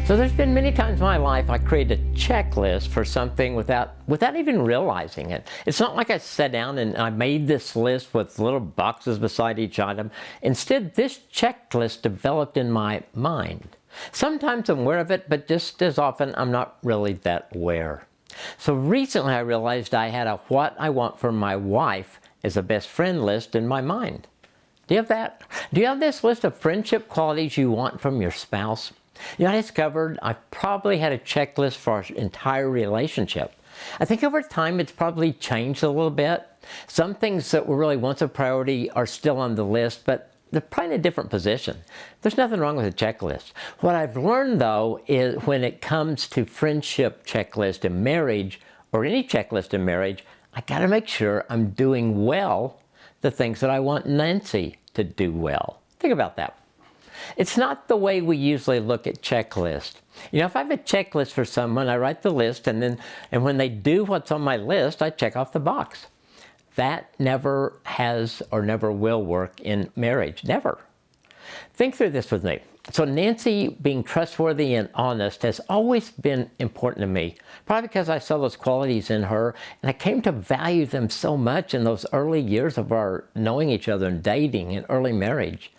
So there's been many times in my life I created a checklist for something without even realizing it. It's not like I sat down and I made this list with little boxes beside each item. Instead, this checklist developed in my mind. Sometimes I'm aware of it, but just as often I'm not really that aware. So recently I realized I had a what I want from my wife as a best friend list in my mind. Do you have that? Do you have this list of friendship qualities you want from your spouse? You know, I discovered I've probably had a checklist for our entire relationship. I think over time it's probably changed a little bit. Some things that were really once a priority are still on the list, but they're probably in a different position. There's nothing wrong with a checklist. What I've learned though is when it comes to friendship checklist in marriage, or any checklist in marriage, I gotta make sure I'm doing well the things that I want Nancy to do well. Think about that. It's not the way we usually look at checklists. You know, if I have a checklist for someone, I write the list, and when they do what's on my list, I check off the box. That never has or never will work in marriage. Never. Think through this with me. So Nancy being trustworthy and honest has always been important to me, probably because I saw those qualities in her, and I came to value them so much in those early years of our knowing each other and dating and early marriage.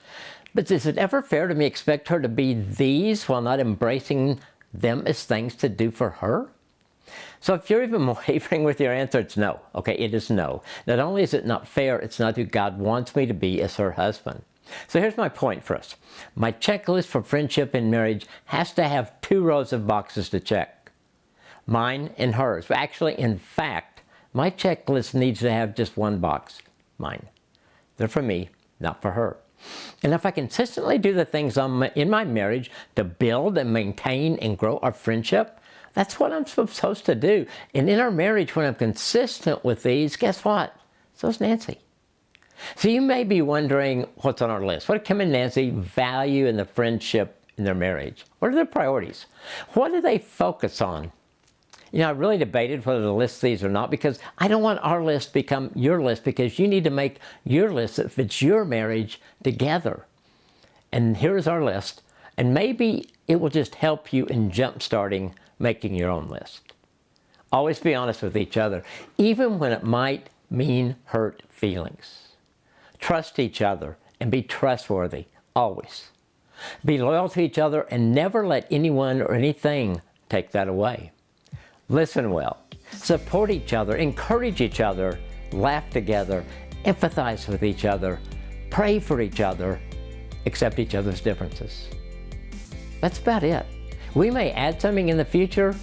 But is it ever fair to me expect her to be these while not embracing them as things to do for her? So if you're even wavering with your answer, it's no. Okay, it is no. Not only is it not fair, it's not who God wants me to be as her husband. So here's my point for us. My checklist for friendship and marriage has to have 2 rows of boxes to check. Mine and hers. Actually, in fact, my checklist needs to have just 1 box. Mine. They're for me, not for her. And if I consistently do the things in my marriage to build and maintain and grow our friendship, that's what I'm supposed to do. And in our marriage, when I'm consistent with these, guess what? So's Nancy. So you may be wondering what's on our list. What do Kim and Nancy value in the friendship in their marriage? What are their priorities? What do they focus on? You know, I really debated whether to list these or not, because I don't want our list to become your list, because you need to make your list that fits your marriage together. And here's our list. And maybe it will just help you in jump-starting making your own list. Always be honest with each other, even when it might mean hurt feelings. Trust each other and be trustworthy, always. Be loyal to each other and never let anyone or anything take that away. Listen well, support each other, encourage each other, laugh together, empathize with each other, pray for each other, accept each other's differences. That's about it. We may add something in the future,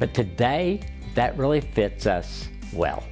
but today that really fits us well.